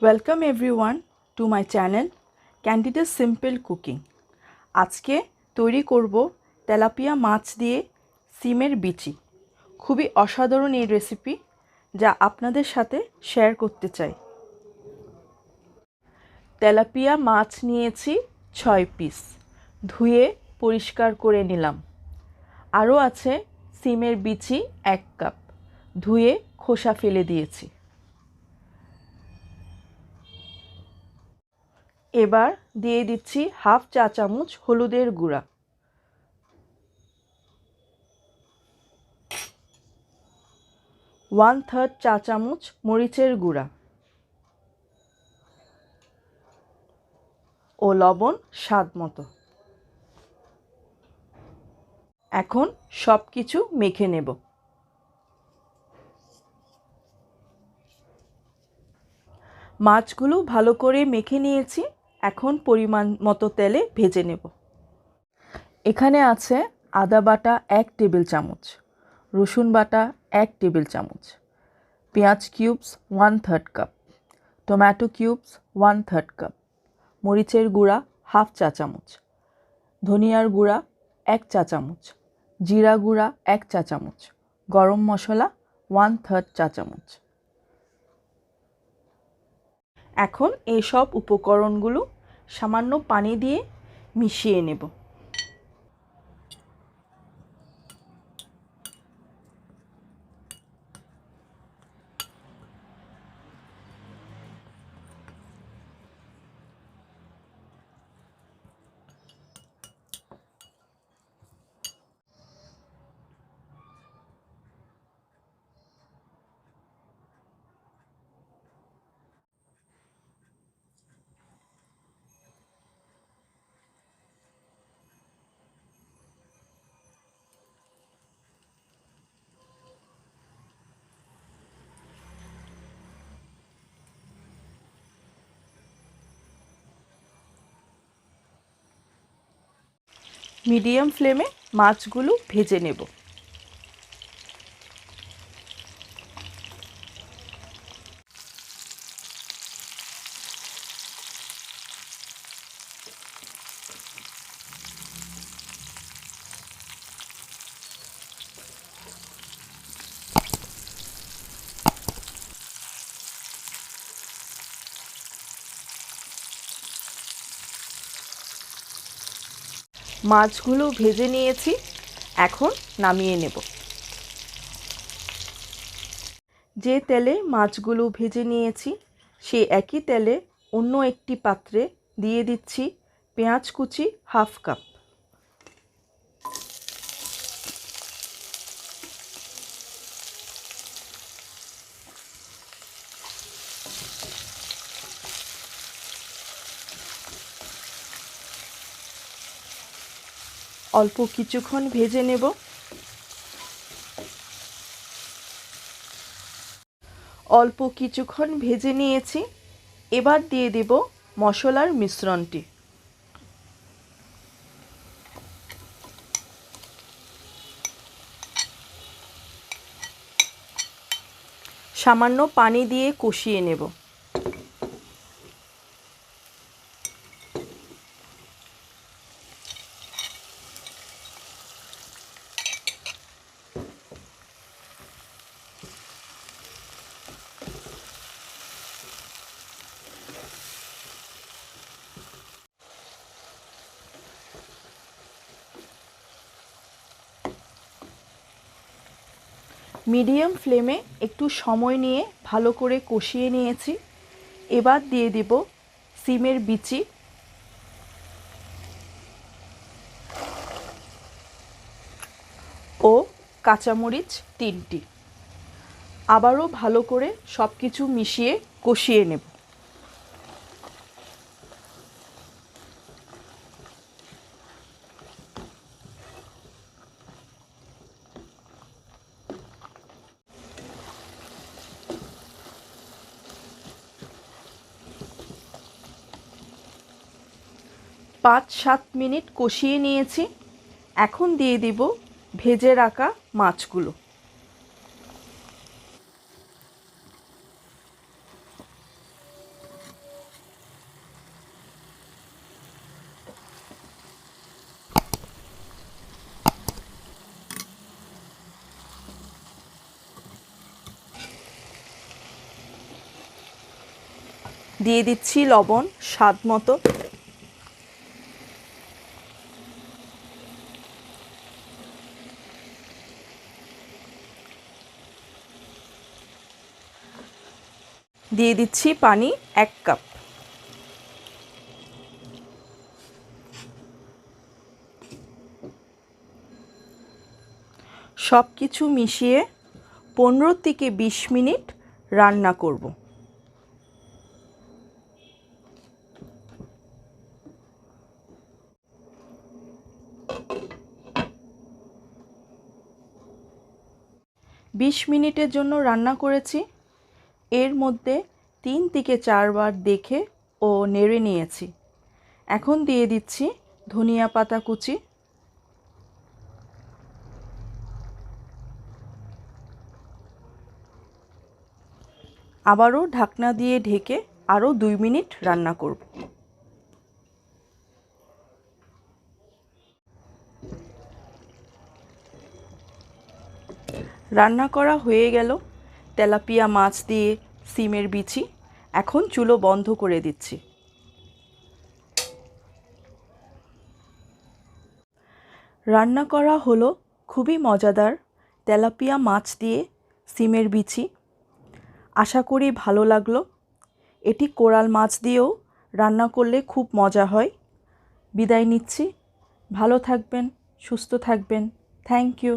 Welcome everyone to my channel Candida Simple Cooking. আজকে তৈরি করব তেলাপিয়া মাছ দিয়ে সিমের বিচি। খুবই অসাধারণ এই রেসিপি যা আপনাদের সাথে শেয়ার করতে চাই। তেলাপিয়া মাছ নিয়েছি 6 পিস, ধুয়ে পরিষ্কার করে নিলাম। আরও আছে সিমের বিচি 1 কাপ, ধুয়ে খোসা ফেলে দিয়েছি। এবার দিয়ে দিচ্ছি হাফ চা চামচ হলুদের গুঁড়া, 1/3 চা চামচ মরিচের গুঁড়া ও লবণ স্বাদ মতো। এখন সব কিছু মেখে নেব। মাছগুলো ভালো করে মেখে নিয়েছি, এখন পরিমাণ মতো তেলে ভেজে নেব। এখানে আছে আদা বাটা 1 টেবিল চামচ, রসুন বাটা 1 টেবিল চামচ, পেঁয়াজ cubes 1/3 cup, tomato cubes 1/3 cup, মরিচের গুঁড়া হাফ চা চামচ, ধনিয়ার গুঁড়া 1 চা চামচ, জিরা গুঁড়া 1 চা চামচ, গরম মশলা 1/3 চা চামচ। এখন এই সব উপকরণগুলো সামান্য পানি দিয়ে মিশিয়ে নেব। মিডিয়াম ফ্লেমে মাছগুলো ভেজে নেব। মাছগুলো ভেজে নিয়েছি, এখন নামিয়ে নেব। যে তেলে মাছগুলো ভেজে নিয়েছি সেই একই তেলে অন্য একটি পাত্রে দিয়ে দিচ্ছি পেঁয়াজ কুচি হাফ কাপ, অল্প কিছুক্ষণ ভেজে নেব। অল্প কিছুক্ষণ ভেজে নিয়েছি, এবার দিয়ে দেব মশলার মিশ্রণটি। সামান্য পানি দিয়ে কষিয়ে নেব। মিডিয়াম ফ্লেমে একটু সময় নিয়ে ভালো করে কষিয়ে নিয়েছি। এবার দিয়ে দেব সিমের বিচি ও কাঁচামরিচ 3টি। আবারও ভালো করে সব কিছু মিশিয়ে কষিয়ে নেব। পাঁচ 7 মিনিট কষিয়ে নিয়েছি, এখন দিয়ে দিব ভেজে রাখা মাছগুলো। দিয়ে দিচ্ছি লবণ স্বাদ মতো। দিয়ে দিচ্ছি পানি 1 কাপ। সব কিছু মিশিয়ে 15 থেকে 20 মিনিট রান্না করব। বিশ মিনিটের জন্য রান্না করেছি। এর মধ্যে 3 থেকে 4 বার দেখে ও নেড়ে নিয়েছি। এখন দিয়ে দিচ্ছি ধনিয়া পাতা কুচি। আবারও ঢাকনা দিয়ে ঢেকে আরও 2 মিনিট রান্না করব। রান্না করা হয়ে গেল তেলাপিয়া মাছ দিয়ে সিমের বিচি। এখন চুলো বন্ধ করে দিচ্ছি। রান্না করা হলো খুবই মজাদার তেলাপিয়া মাছ দিয়ে সিমের বিচি। আশা করি ভালো লাগলো। এটি কোরাল মাছ দিয়েও রান্না করলে খুব মজা হয়। বিদায় নিচ্ছি। ভালো থাকবেন, সুস্থ থাকবেন। Thank you.